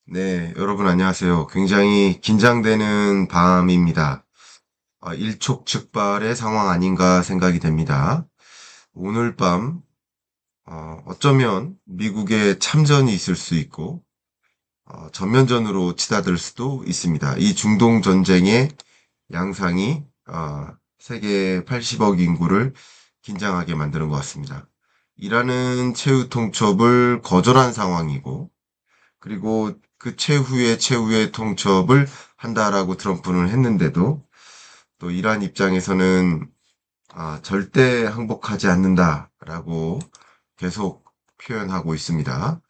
네, 여러분 안녕하세요. 굉장히 긴장되는 밤입니다. 일촉즉발의 상황 아닌가 생각이 됩니다. 오늘 밤, 어쩌면 미국의 참전이 있을 수 있고, 전면전으로 치닫을 수도 있습니다. 이 중동 전쟁의 양상이, 세계 80억 인구를 긴장하게 만드는 것 같습니다. 이라는 최후 통첩을 거절한 상황이고, 그리고 그 최후의 통첩을 한다라고 트럼프는 했는데도 또 이란 입장에서는 절대 항복하지 않는다라고 계속 표현하고 있습니다.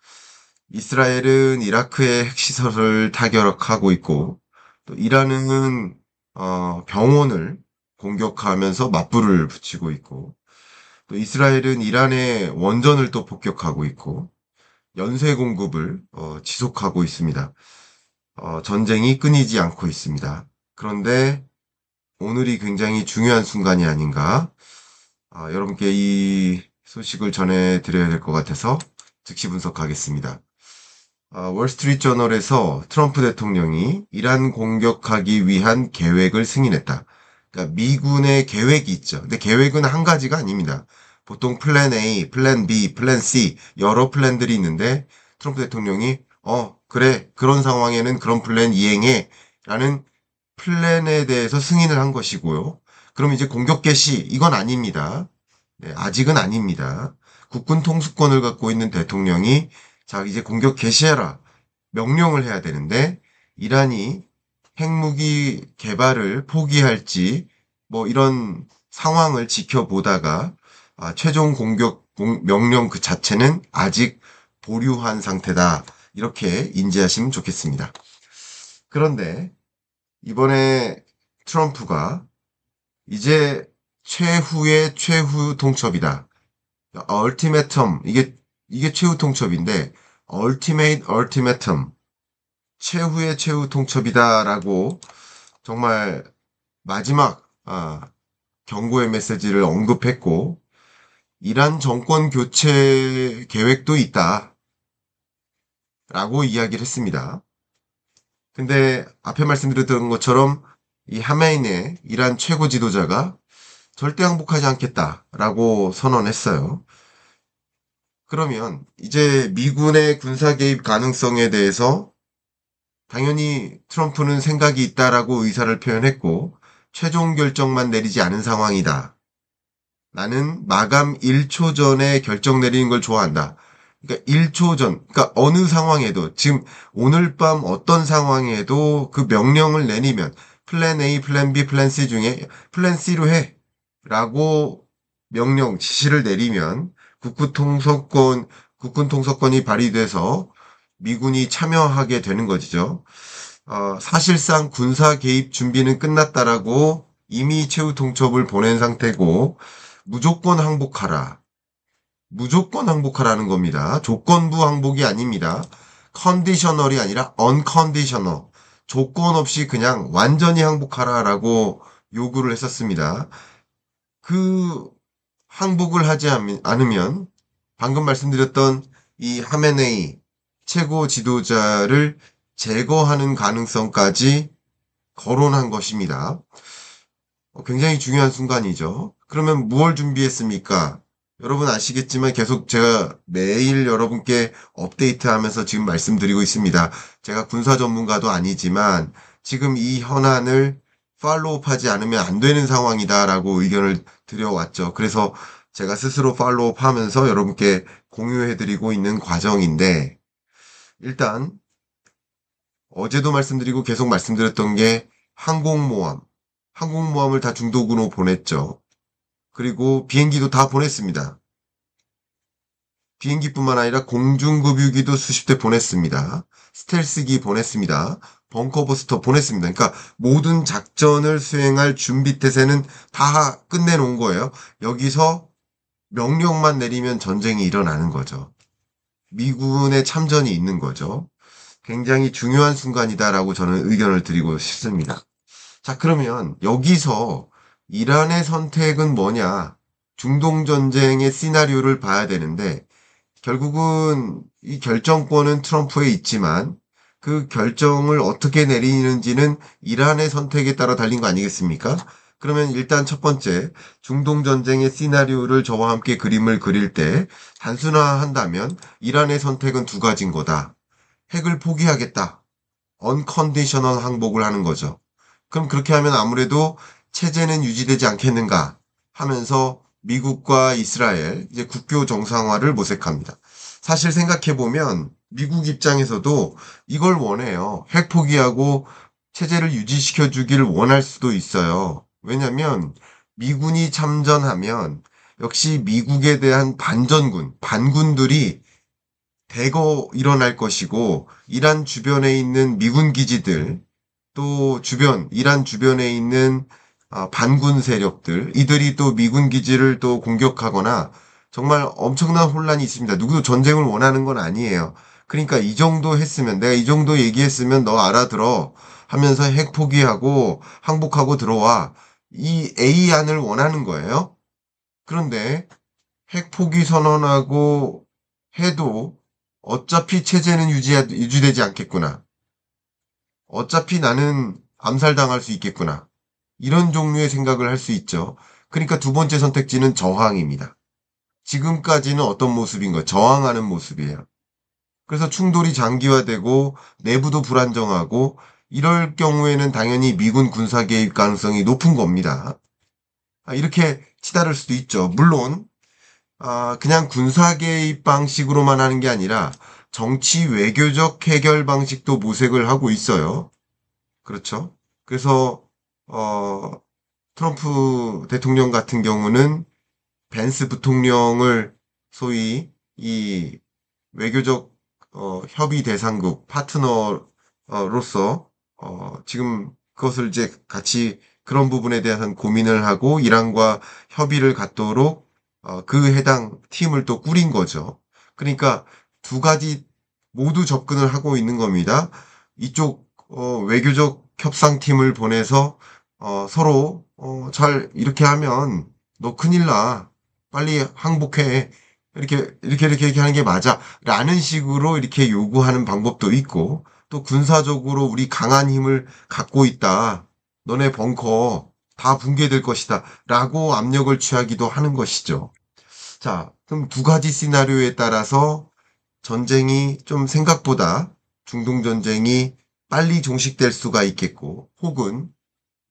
이스라엘은 이라크의 핵시설을 타격하고 있고 또 이란은 병원을 공격하면서 맞불을 붙이고 있고 또 이스라엘은 이란의 원전을 또 폭격하고 있고 연쇄 공급을 지속하고 있습니다. 전쟁이 끊이지 않고 있습니다. 그런데 오늘이 굉장히 중요한 순간이 아닌가. 여러분께 이 소식을 전해드려야 될 것 같아서 즉시 분석하겠습니다. 월스트리트 저널에서 트럼프 대통령이 이란 공격하기 위한 계획을 승인했다. 그러니까 미군의 계획이 있죠. 근데 계획은 한 가지가 아닙니다. 보통 플랜 A, 플랜 B, 플랜 C 여러 플랜들이 있는데 트럼프 대통령이 그래 그런 상황에는 그런 플랜 이행해 라는 플랜에 대해서 승인을 한 것이고요. 그럼 이제 공격 개시 이건 아닙니다. 네, 아직은 아닙니다. 국군 통수권을 갖고 있는 대통령이 자 이제 공격 개시해라 명령을 해야 되는데 이란이 핵무기 개발을 포기할지 뭐 이런 상황을 지켜보다가 최종 공격 명령 그 자체는 아직 보류한 상태다. 이렇게 인지하시면 좋겠습니다. 그런데 이번에 트럼프가 이제 최후의 최후 통첩이다. 얼티메텀 이게 최후 통첩인데 얼티메이텀 최후의 최후 통첩이다라고 정말 마지막 경고의 메시지를 언급했고 이란 정권 교체 계획도 있다라고 이야기를 했습니다. 근데 앞에 말씀드렸던 것처럼 이 하메이네 이란 최고 지도자가 절대 항복하지 않겠다라고 선언했어요. 그러면 이제 미군의 군사 개입 가능성에 대해서 당연히 트럼프는 생각이 있다라고 의사를 표현했고 최종 결정만 내리지 않은 상황이다. 나는 마감 1초 전에 결정 내리는 걸 좋아한다. 그러니까 1초 전, 그러니까 어느 상황에도 지금 오늘 밤 어떤 상황에도 그 명령을 내리면 플랜 A, 플랜 B, 플랜 C 중에 플랜 C로 해. 라고 명령, 지시를 내리면 국군 통수권이 발휘돼서 미군이 참여하게 되는 것이죠. 사실상 군사 개입 준비는 끝났다라고 이미 최후 통첩을 보낸 상태고 무조건 항복하라. 무조건 항복하라는 겁니다. 조건부 항복이 아닙니다. 컨디셔널이 아니라 언컨디셔널. 조건 없이 그냥 완전히 항복하라라고 요구를 했었습니다. 그 항복을 하지 않으면 방금 말씀드렸던 이 하메네이 최고 지도자를 제거하는 가능성까지 거론한 것입니다. 굉장히 중요한 순간이죠. 그러면 무엇 준비했습니까? 여러분 아시겠지만 계속 제가 매일 여러분께 업데이트하면서 지금 말씀드리고 있습니다. 제가 군사 전문가도 아니지만 지금 이 현안을 팔로우하지 않으면 안 되는 상황이다라고 의견을 드려왔죠. 그래서 제가 스스로 팔로우하면서 여러분께 공유해드리고 있는 과정인데 일단 어제도 말씀드리고 계속 말씀드렸던 게 항공모함을 다 중도군으로 보냈죠. 그리고 비행기도 다 보냈습니다. 비행기뿐만 아니라 공중급유기도 수십 대 보냈습니다. 스텔스기 보냈습니다. 벙커버스터 보냈습니다. 그러니까 모든 작전을 수행할 준비 태세는 다 끝내놓은 거예요. 여기서 명령만 내리면 전쟁이 일어나는 거죠. 미군의 참전이 있는 거죠. 굉장히 중요한 순간이다라고 저는 의견을 드리고 싶습니다. 자, 그러면 여기서 이란의 선택은 뭐냐? 중동 전쟁의 시나리오를 봐야 되는데 결국은 이 결정권은 트럼프에 있지만 그 결정을 어떻게 내리는지는 이란의 선택에 따라 달린 거 아니겠습니까? 그러면 일단 첫 번째, 중동 전쟁의 시나리오를 저와 함께 그림을 그릴 때 단순화한다면 이란의 선택은 두 가지인 거다. 핵을 포기하겠다. 언컨디셔널 항복을 하는 거죠. 그럼 그렇게 하면 아무래도 체제는 유지되지 않겠는가 하면서 미국과 이스라엘 이제 국교 정상화를 모색합니다. 사실 생각해보면 미국 입장에서도 이걸 원해요. 핵 포기하고 체제를 유지시켜 주기를 원할 수도 있어요. 왜냐면 미군이 참전하면 역시 미국에 대한 반군들이 대거 일어날 것이고 이란 주변에 있는 미군 기지들 또 이란 주변에 있는 반군 세력들 이들이 또 미군 기지를 또 공격하거나 정말 엄청난 혼란이 있습니다. 누구도 전쟁을 원하는 건 아니에요. 그러니까 이 정도 했으면 내가 이 정도 얘기했으면 너 알아들어 하면서 핵 포기하고 항복하고 들어와 이 A안을 원하는 거예요. 그런데 핵 포기 선언하고 해도 어차피 체제는 유지되지 않겠구나. 어차피 나는 암살당할 수 있겠구나. 이런 종류의 생각을 할 수 있죠. 그러니까 두 번째 선택지는 저항입니다. 지금까지는 어떤 모습인 거예요? 저항하는 모습이에요. 그래서 충돌이 장기화되고 내부도 불안정하고 이럴 경우에는 당연히 미군 군사 개입 가능성이 높은 겁니다. 이렇게 치달을 수도 있죠. 물론 그냥 군사 개입 방식으로만 하는 게 아니라 정치 외교적 해결 방식도 모색을 하고 있어요. 그렇죠. 그래서 트럼프 대통령 같은 경우는 벤스 부통령을 소위 이 외교적 협의 대상국 파트너로서 지금 그것을 이제 같이 그런 부분에 대한 고민을 하고 이란과 협의를 갖도록 그 해당 팀을 또 꾸린 거죠. 그러니까 두 가지 모두 접근을 하고 있는 겁니다. 이쪽 외교적 협상팀을 보내서 서로 잘 이렇게 하면 너 큰일 나. 빨리 항복해. 이렇게 하는 게 맞아. 라는 식으로 이렇게 요구하는 방법도 있고, 또 군사적으로 우리 강한 힘을 갖고 있다. 너네 벙커 다 붕괴될 것이다. 라고 압력을 취하기도 하는 것이죠. 자, 그럼 두 가지 시나리오에 따라서 전쟁이 좀 생각보다 중동 전쟁이 빨리 종식될 수가 있겠고, 혹은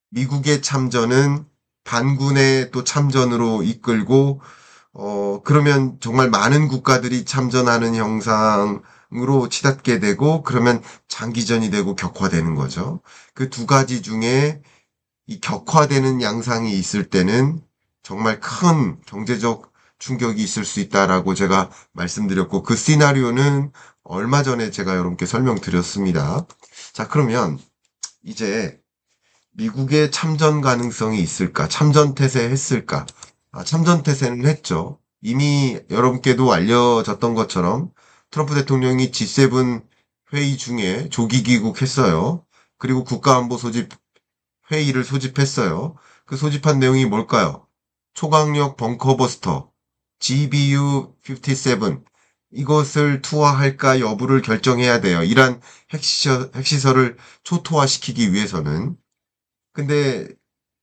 미국의 참전은 반군의 또 참전으로 이끌고 그러면 정말 많은 국가들이 참전하는 형상으로 치닫게 되고 그러면 장기전이 되고 격화되는 거죠. 그 두 가지 중에 이 격화되는 양상이 있을 때는 정말 큰 경제적 충격이 있을 수 있다라고 제가 말씀드렸고 그 시나리오는 얼마 전에 제가 여러분께 설명드렸습니다. 자, 그러면 이제 미국의 참전 가능성이 있을까? 참전 태세했을까? 참전 태세는 했죠. 이미 여러분께도 알려졌던 것처럼 트럼프 대통령이 G7 회의 중에 조기 귀국했어요. 그리고 국가안보 소집 회의를 소집했어요. 그 소집한 내용이 뭘까요? 초강력 벙커버스터 GBU-57 이것을 투하할까 여부를 결정해야 돼요. 이란 핵시설을 초토화시키기 위해서는. 근데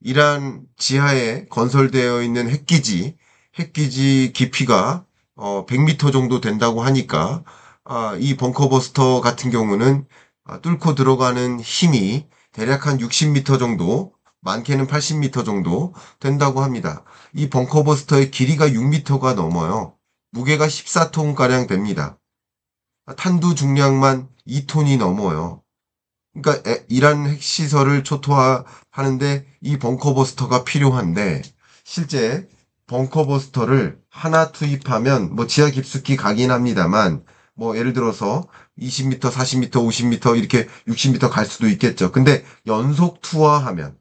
이란 지하에 건설되어 있는 핵기지 깊이가 100m 정도 된다고 하니까 이 벙커버스터 같은 경우는 뚫고 들어가는 힘이 대략 한 60m 정도, 많게는 80m 정도 된다고 합니다. 이 벙커버스터의 길이가 6m가 넘어요. 무게가 14톤가량 됩니다. 탄두 중량만 2톤이 넘어요. 그러니까 이란 핵시설을 초토화하는데 이 벙커버스터가 필요한데 실제 벙커버스터를 하나 투입하면 뭐 지하 깊숙이 가긴 합니다만 뭐 예를 들어서 20m, 40m, 50m 이렇게 60m 갈 수도 있겠죠. 근데 연속 투하하면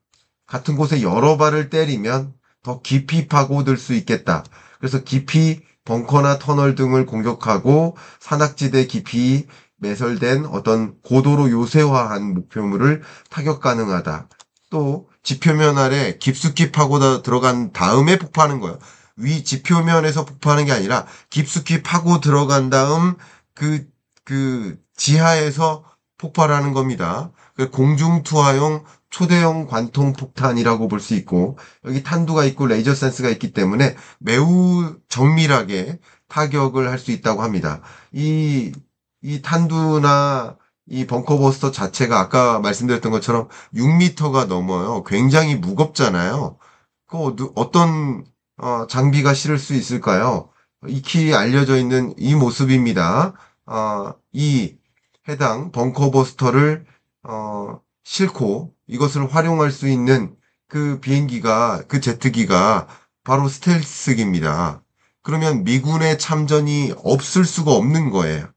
같은 곳에 여러 발을 때리면 더 깊이 파고들 수 있겠다. 그래서 깊이 벙커나 터널 등을 공격하고 산악지대 깊이 매설된 어떤 고도로 요새화한 목표물을 타격 가능하다. 또 지표면 아래 깊숙이 파고 들어간 다음에 폭파하는 거예요. 위 지표면에서 폭파하는 게 아니라 깊숙이 파고 들어간 다음 그 지하에서 폭발하는 겁니다. 공중 투하용 초대형 관통 폭탄이라고 볼 수 있고, 여기 탄두가 있고 레이저 센스가 있기 때문에 매우 정밀하게 타격을 할 수 있다고 합니다. 이 탄두나 이 벙커버스터 자체가 아까 말씀드렸던 것처럼 6m가 넘어요. 굉장히 무겁잖아요. 어떤 장비가 실을 수 있을까요? 익히 알려져 있는 이 모습입니다. 이 해당 벙커버스터를 싣고 이것을 활용할 수 있는 그 비행기가, 그 제트기가 바로 스텔스기입니다. 그러면 미군의 참전이 없을 수가 없는 거예요.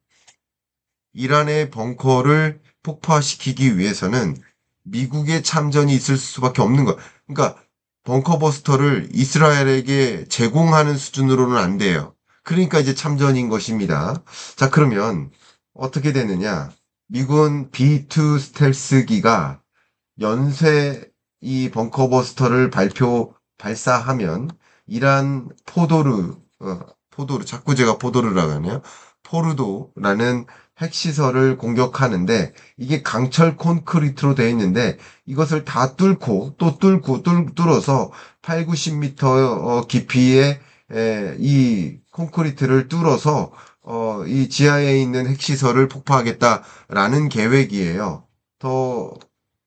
이란의 벙커를 폭파시키기 위해서는 미국의 참전이 있을 수밖에 없는 거예요. 그러니까 벙커버스터를 이스라엘에게 제공하는 수준으로는 안 돼요. 그러니까 이제 참전인 것입니다. 자, 그러면 어떻게 되느냐? 미군 B2 스텔스기가 연쇄 이 벙커버스터를 발사하면 이란 포도르, 자꾸 제가 포도르라고 하네요. 포르도라는 핵시설을 공격하는데 이게 강철 콘크리트로 되어 있는데 이것을 다 뚫고 또 뚫어서 8, 90m 깊이의 이 콘크리트를 뚫어서 이 지하에 있는 핵시설을 폭파하겠다라는 계획이에요. 더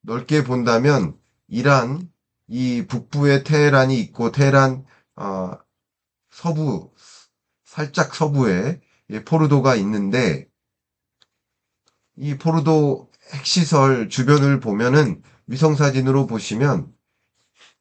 넓게 본다면 이란 이 북부에 테헤란이 있고 테헤란 서부 살짝 서부에 포르도가 있는데 이 포르도 핵시설 주변을 보면은 위성사진으로 보시면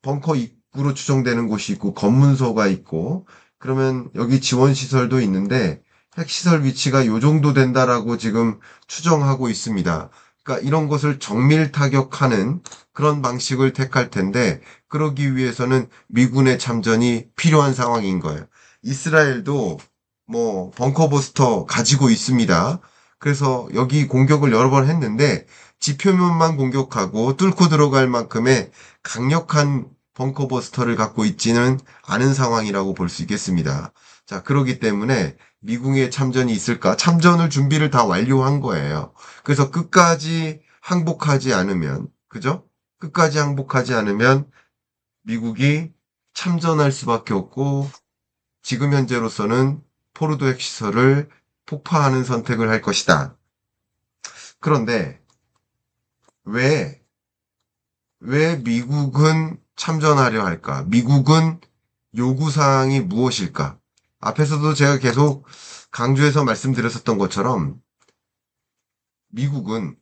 벙커 입구로 추정되는 곳이 있고 검문소가 있고 그러면 여기 지원시설도 있는데 핵시설 위치가 요 정도 된다라고 지금 추정하고 있습니다. 그러니까 이런 것을 정밀 타격하는 그런 방식을 택할 텐데 그러기 위해서는 미군의 참전이 필요한 상황인 거예요. 이스라엘도 뭐 벙커버스터 가지고 있습니다. 그래서 여기 공격을 여러 번 했는데 지표면만 공격하고 뚫고 들어갈 만큼의 강력한 벙커버스터를 갖고 있지는 않은 상황이라고 볼 수 있겠습니다. 자, 그렇기 때문에 미국의 참전이 있을까? 참전을 준비를 다 완료한 거예요. 그래서 끝까지 항복하지 않으면, 그죠? 끝까지 항복하지 않으면 미국이 참전할 수밖에 없고 지금 현재로서는 포르도 핵시설을 폭파하는 선택을 할 것이다. 그런데 왜 미국은 참전하려 할까? 미국은 요구사항이 무엇일까? 앞에서도 제가 계속 강조해서 말씀드렸었던 것처럼 미국은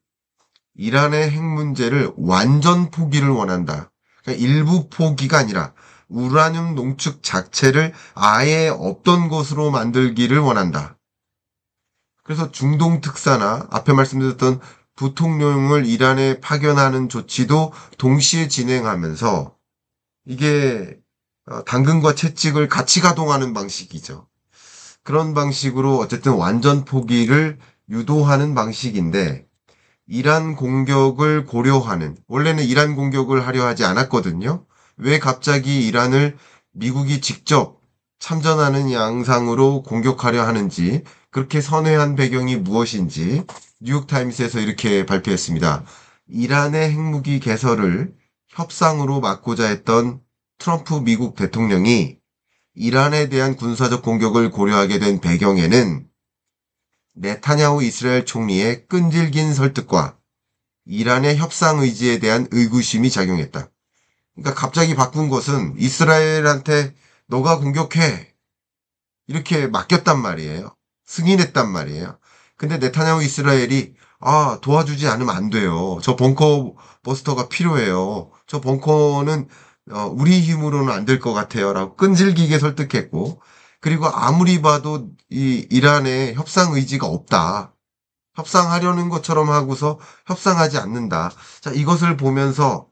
이란의 핵 문제를 완전 포기를 원한다. 그러니까 일부 포기가 아니라 우라늄 농축 자체를 아예 없던 것으로 만들기를 원한다. 그래서 중동 특사나 앞에 말씀드렸던 부통령을 이란에 파견하는 조치도 동시에 진행하면서 이게 당근과 채찍을 같이 가동하는 방식이죠. 그런 방식으로 어쨌든 완전 포기를 유도하는 방식인데 이란 공격을 고려하는 원래는 이란 공격을 하려 하지 않았거든요. 왜 갑자기 이란을 미국이 직접 참전하는 양상으로 공격하려 하는지 그렇게 선회한 배경이 무엇인지 뉴욕타임스에서 이렇게 발표했습니다. 이란의 핵무기 개설을 협상으로 막고자 했던 트럼프 미국 대통령이 이란에 대한 군사적 공격을 고려하게 된 배경에는 네타냐후 이스라엘 총리의 끈질긴 설득과 이란의 협상 의지에 대한 의구심이 작용했다. 그러니까 갑자기 바꾼 것은 이스라엘한테 너가 공격해 이렇게 맡겼단 말이에요. 승인했단 말이에요. 근데 네타냐후 이스라엘이 도와주지 않으면 안 돼요. 저 벙커 버스터가 필요해요. 저 벙커는 우리 힘으로는 안 될 것 같아요. 라고 끈질기게 설득했고 그리고 아무리 봐도 이 이란에 협상 의지가 없다. 협상하려는 것처럼 하고서 협상하지 않는다. 자, 이것을 보면서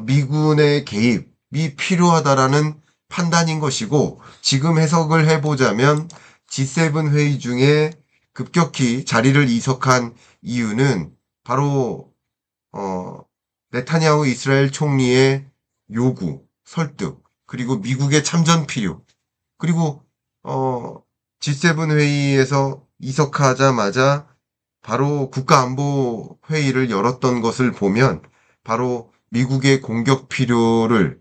미군의 개입이 필요하다라는 판단인 것이고 지금 해석을 해보자면 G7 회의 중에 급격히 자리를 이석한 이유는 바로 네타냐후 이스라엘 총리의 요구, 설득, 그리고 미국의 참전 필요, 그리고 G7 회의에서 이석하자마자 바로 국가안보회의를 열었던 것을 보면 바로 미국의 공격 필요를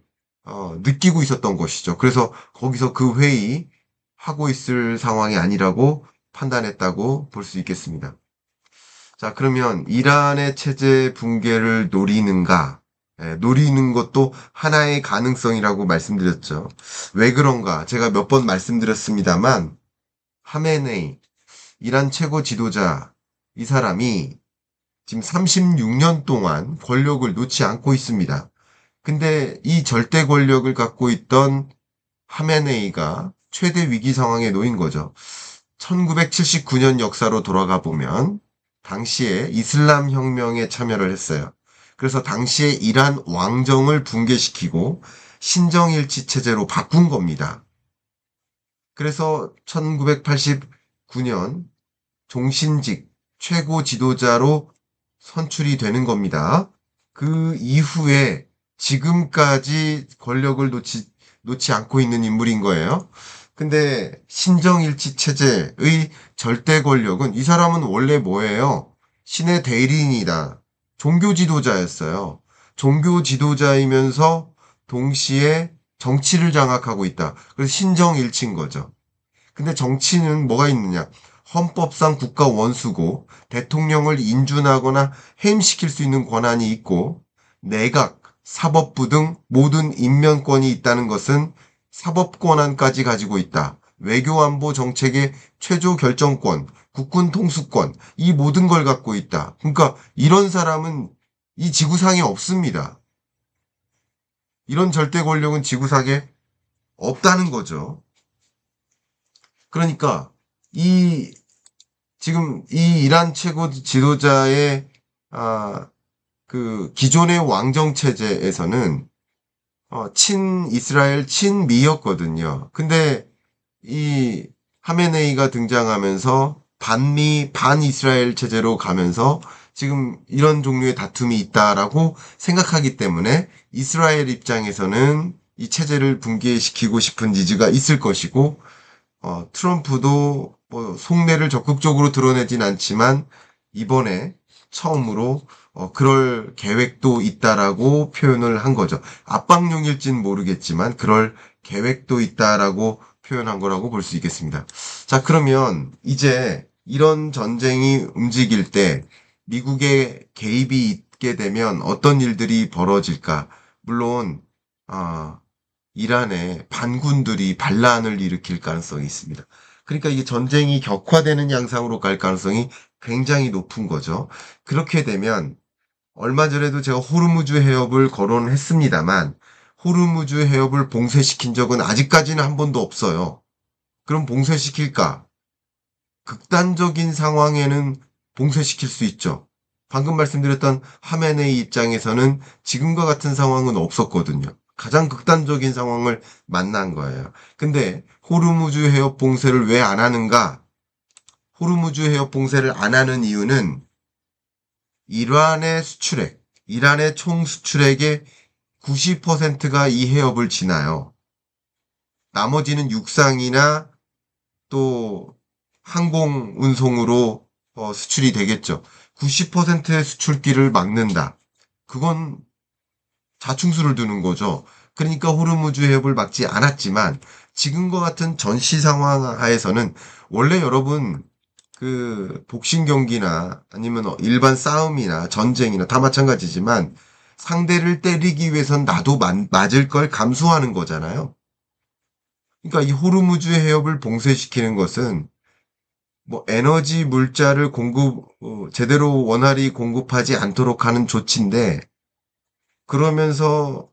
느끼고 있었던 것이죠. 그래서 거기서 그 회의 하고 있을 상황이 아니라고 판단했다고 볼 수 있겠습니다. 자, 그러면 이란의 체제 붕괴를 노리는가? 노리는 것도 하나의 가능성이라고 말씀드렸죠. 왜 그런가? 제가 몇 번 말씀드렸습니다만, 하메네이, 이란 최고 지도자, 이 사람이 지금 36년 동안 권력을 놓지 않고 있습니다. 근데 이 절대 권력을 갖고 있던 하메네이가 최대 위기 상황에 놓인 거죠. 1979년 역사로 돌아가 보면 당시에 이슬람 혁명에 참여를 했어요. 그래서 당시에 이란 왕정을 붕괴시키고 신정일치 체제로 바꾼 겁니다. 그래서 1989년 종신직 최고 지도자로 선출이 되는 겁니다. 그 이후에 지금까지 권력을 놓지 않고 있는 인물인 거예요. 근데 신정일치 체제의 절대 권력은 이 사람은 원래 뭐예요? 신의 대리인이다. 종교 지도자였어요. 종교 지도자이면서 동시에 정치를 장악하고 있다. 그래서 신정일치인 거죠. 근데 정치는 뭐가 있느냐? 헌법상 국가 원수고 대통령을 인준하거나 해임시킬 수 있는 권한이 있고 내각, 사법부 등 모든 임명권이 있다는 것은 사법 권한까지 가지고 있다. 외교안보 정책의 최종 결정권, 국군 통수권, 이 모든 걸 갖고 있다. 그러니까 이런 사람은 이 지구상에 없습니다. 이런 절대 권력은 지구상에 없다는 거죠. 그러니까 지금 이 이란 최고 지도자의 그 기존의 왕정 체제에서는 친이스라엘, 친미였거든요. 근데 이 하메네이가 등장하면서 반미, 반이스라엘 체제로 가면서 지금 이런 종류의 다툼이 있다라고 생각하기 때문에 이스라엘 입장에서는 이 체제를 붕괴시키고 싶은 지지가 있을 것이고, 트럼프도 뭐 속내를 적극적으로 드러내진 않지만 이번에 처음으로 그럴 계획도 있다라고 표현을 한 거죠. 압박용일진 모르겠지만 그럴 계획도 있다라고 표현한 거라고 볼 수 있겠습니다. 자, 그러면 이제 이런 전쟁이 움직일 때 미국의 개입이 있게 되면 어떤 일들이 벌어질까? 물론 이란의 반군들이 반란을 일으킬 가능성이 있습니다. 그러니까 이게 전쟁이 격화되는 양상으로 갈 가능성이 굉장히 높은 거죠. 그렇게 되면 얼마 전에도 제가 호르무즈 해협을 거론했습니다만 호르무즈 해협을 봉쇄시킨 적은 아직까지는 한 번도 없어요. 그럼 봉쇄시킬까? 극단적인 상황에는 봉쇄시킬 수 있죠. 방금 말씀드렸던 하메네이 입장에서는 지금과 같은 상황은 없었거든요. 가장 극단적인 상황을 만난 거예요. 근데 호르무즈 해협 봉쇄를 왜 안 하는가? 호르무즈 해협 봉쇄를 안 하는 이유는 이란의 수출액, 이란의 총 수출액의 90%가 이 해협을 지나요. 나머지는 육상이나 또 항공 운송으로 수출이 되겠죠. 90%의 수출길을 막는다. 그건 자충수를 두는 거죠. 그러니까 호르무즈 해협을 막지 않았지만 지금과 같은 전시 상황 하에서는 원래 여러분 그 복싱 경기나 아니면 일반 싸움이나 전쟁이나 다 마찬가지지만 상대를 때리기 위해선 나도 맞을 걸 감수하는 거잖아요. 그러니까 이 호르무즈 해협을 봉쇄시키는 것은 뭐 에너지 물자를 제대로 원활히 공급하지 않도록 하는 조치인데 그러면서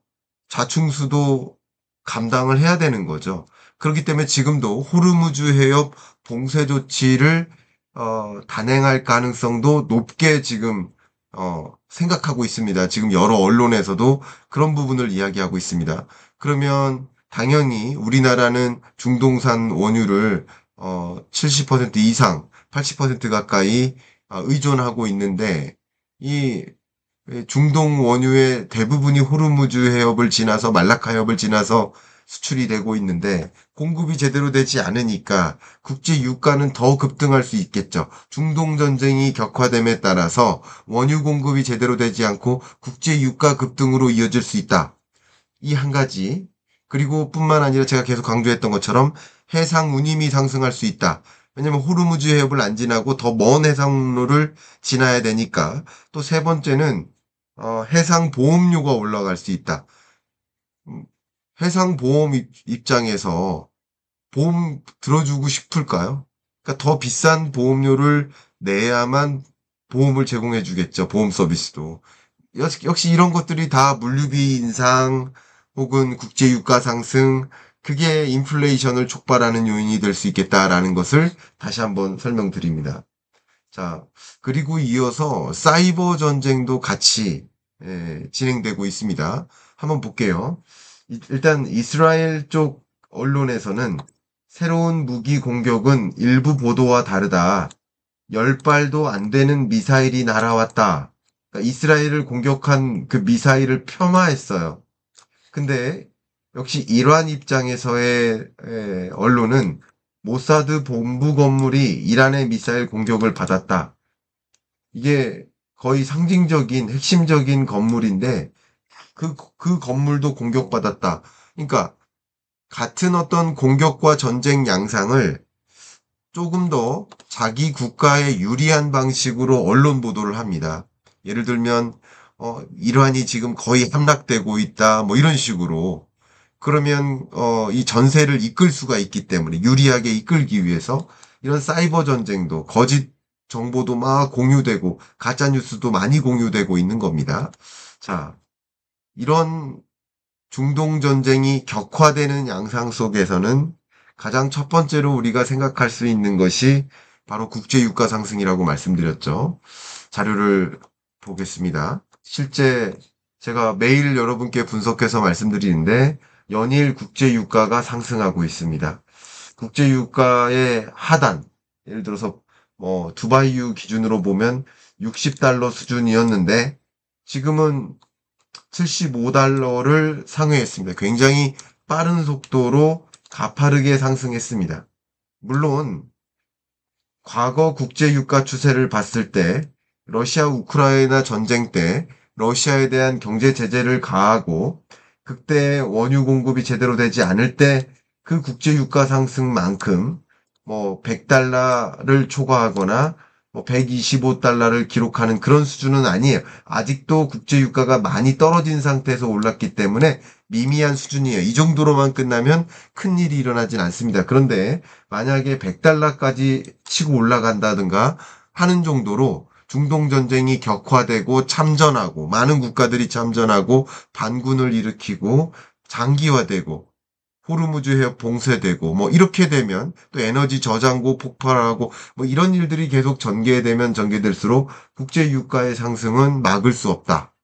자충수도 감당을 해야 되는 거죠. 그렇기 때문에 지금도 호르무즈 해협 봉쇄 조치를 단행할 가능성도 높게 지금 생각하고 있습니다. 지금 여러 언론에서도 그런 부분을 이야기하고 있습니다. 그러면 당연히 우리나라는 중동산 원유를 70% 이상, 80% 가까이 의존하고 있는데 이 중동 원유의 대부분이 호르무즈 해협을 지나서 말라카 해협을 지나서 수출이 되고 있는데 공급이 제대로 되지 않으니까 국제 유가는 더 급등할 수 있겠죠. 중동 전쟁이 격화됨에 따라서 원유 공급이 제대로 되지 않고 국제 유가 급등으로 이어질 수 있다. 이 한 가지. 그리고 뿐만 아니라 제가 계속 강조했던 것처럼 해상 운임이 상승할 수 있다. 왜냐면 호르무즈 해협을 안 지나고 더 먼 해상로를 지나야 되니까. 또 세 번째는 해상 보험료가 올라갈 수 있다. 해상 보험 입장에서 보험 들어주고 싶을까요? 그러니까 더 비싼 보험료를 내야만 보험을 제공해 주겠죠. 보험 서비스도. 역시 이런 것들이 다 물류비 인상 혹은 국제 유가 상승, 그게 인플레이션을 촉발하는 요인이 될 수 있겠다라는 것을 다시 한번 설명드립니다. 자, 그리고 이어서 사이버 전쟁도 같이 진행되고 있습니다. 한번 볼게요. 일단 이스라엘 쪽 언론에서는 새로운 무기 공격은 일부 보도와 다르다. 10발도 안 되는 미사일이 날아왔다. 그러니까 이스라엘을 공격한 그 미사일을 폄하했어요. 근데 역시 이란 입장에서의 언론은 모사드 본부 건물이 이란의 미사일 공격을 받았다. 이게 거의 상징적인 핵심적인 건물인데 그 건물도 공격받았다. 그러니까 같은 어떤 공격과 전쟁 양상을 조금 더 자기 국가에 유리한 방식으로 언론 보도를 합니다. 예를 들면 이란이 지금 거의 함락되고 있다. 뭐 이런 식으로. 그러면 이 전세를 이끌 수가 있기 때문에 유리하게 이끌기 위해서 이런 사이버 전쟁도 거짓 정보도 막 공유되고 가짜 뉴스도 많이 공유되고 있는 겁니다. 자, 이런 중동 전쟁이 격화되는 양상 속에서는 가장 첫 번째로 우리가 생각할 수 있는 것이 바로 국제 유가 상승이라고 말씀드렸죠. 자료를 보겠습니다. 실제 제가 매일 여러분께 분석해서 말씀드리는데 연일 국제 유가가 상승하고 있습니다. 국제 유가의 하단, 예를 들어서 두바이유 기준으로 보면 60달러 수준이었는데 지금은 75달러를 상회했습니다. 굉장히 빠른 속도로 가파르게 상승했습니다. 물론 과거 국제 유가 추세를 봤을 때 러시아 우크라이나 전쟁 때 러시아에 대한 경제 제재를 가하고 그때 원유 공급이 제대로 되지 않을 때 그 국제 유가 상승만큼 100달러를 초과하거나 125달러를 기록하는 그런 수준은 아니에요. 아직도 국제 유가가 많이 떨어진 상태에서 올랐기 때문에 미미한 수준이에요. 이 정도로만 끝나면 큰일이 일어나진 않습니다. 그런데 만약에 100달러까지 치고 올라간다든가 하는 정도로 중동 전쟁이 격화되고 참전하고 많은 국가들이 참전하고 반군을 일으키고 장기화되고 호르무즈 해협 봉쇄되고 이렇게 되면 또 에너지 저장고 폭발하고 이런 일들이 계속 전개되면 전개될수록 국제 유가의 상승은 막을 수 없다.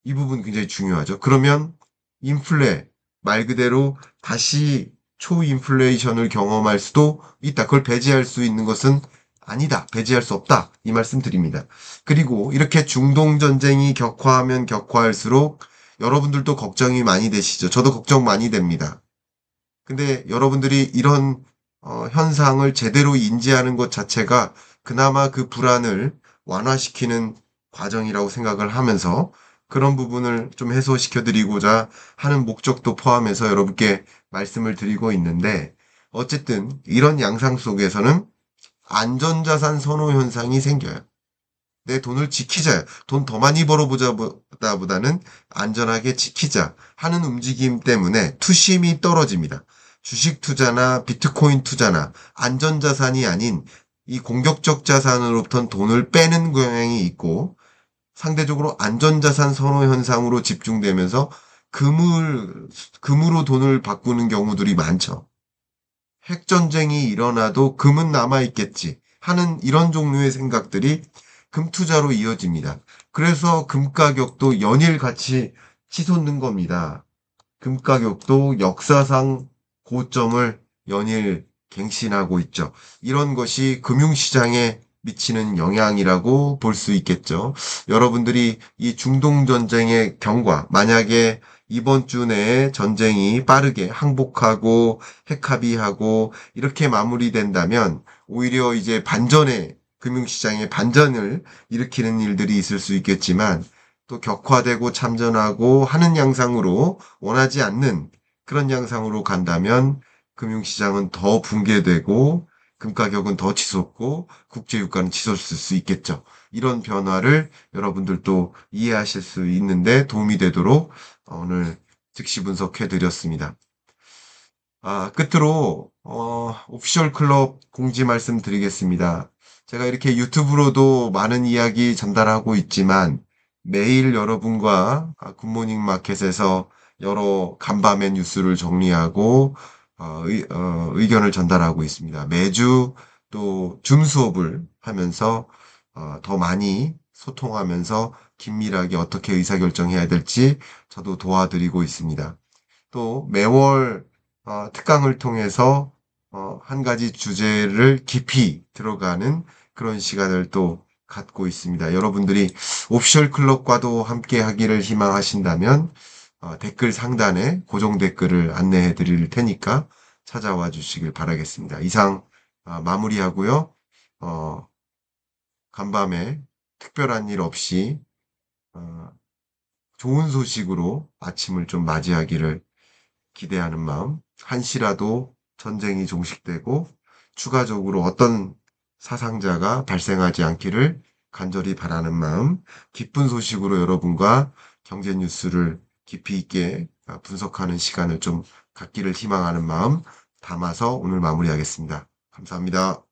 이 부분 굉장히 중요하죠. 그러면 인플레 말 그대로 다시 초인플레이션을 경험할 수도 있다. 그걸 배제할 수 있는 것은 아니다. 배제할 수 없다. 이 말씀 드립니다. 그리고 이렇게 중동 전쟁이 격화하면 격화할수록 여러분들도 걱정이 많이 되시죠. 저도 걱정 많이 됩니다. 근데 여러분들이 이런 현상을 제대로 인지하는 것 자체가 그나마 그 불안을 완화시키는 과정이라고 생각을 하면서 그런 부분을 좀 해소시켜 드리고자 하는 목적도 포함해서 여러분께 말씀을 드리고 있는데 어쨌든 이런 양상 속에서는 안전자산 선호 현상이 생겨요. 내 돈을 지키자. 돈 더 많이 벌어보자보다는 안전하게 지키자 하는 움직임 때문에 투심이 떨어집니다. 주식 투자나 비트코인 투자나 안전자산이 아닌 이 공격적 자산으로부터 돈을 빼는 경향이 있고 상대적으로 안전자산 선호 현상으로 집중되면서 금으로 돈을 바꾸는 경우들이 많죠. 핵전쟁이 일어나도 금은 남아있겠지 하는 이런 종류의 생각들이 금 투자로 이어집니다. 그래서 금 가격도 연일 같이 치솟는 겁니다. 금 가격도 역사상 고점을 연일 갱신하고 있죠. 이런 것이 금융시장에 미치는 영향이라고 볼 수 있겠죠. 여러분들이 이 중동 전쟁의 경과, 만약에 이번 주 내에 전쟁이 빠르게 항복하고 핵합의하고 이렇게 마무리된다면 오히려 이제 금융시장의 반전을 일으키는 일들이 있을 수 있겠지만 또 격화되고 참전하고 하는 양상으로 원하지 않는 그런 양상으로 간다면 금융시장은 더 붕괴되고 금 가격은 더 치솟고 국제유가는 치솟을 수 있겠죠. 이런 변화를 여러분들도 이해하실 수 있는데 도움이 되도록 오늘 즉시 분석해 드렸습니다. 끝으로 오피셜 클럽 공지 말씀 드리겠습니다. 제가 이렇게 유튜브로도 많은 이야기 전달하고 있지만 매일 여러분과 굿모닝 마켓에서 여러 간밤의 뉴스를 정리하고 의견을 전달하고 있습니다. 매주 또 줌 수업을 하면서 더 많이 소통하면서 긴밀하게 어떻게 의사결정해야 될지 저도 도와드리고 있습니다. 또 매월 특강을 통해서 한 가지 주제를 깊이 들어가는 그런 시간을 또 갖고 있습니다. 여러분들이 오피셜 클럽과도 함께 하기를 희망하신다면 댓글 상단에 고정 댓글을 안내해 드릴 테니까 찾아와 주시길 바라겠습니다. 이상 마무리하고요. 간밤에 특별한 일 없이 좋은 소식으로 아침을 좀 맞이하기를 기대하는 마음, 한시라도 전쟁이 종식되고 추가적으로 어떤 사상자가 발생하지 않기를 간절히 바라는 마음, 기쁜 소식으로 여러분과 경제 뉴스를 깊이 있게 분석하는 시간을 좀 갖기를 희망하는 마음 담아서 오늘 마무리하겠습니다. 감사합니다.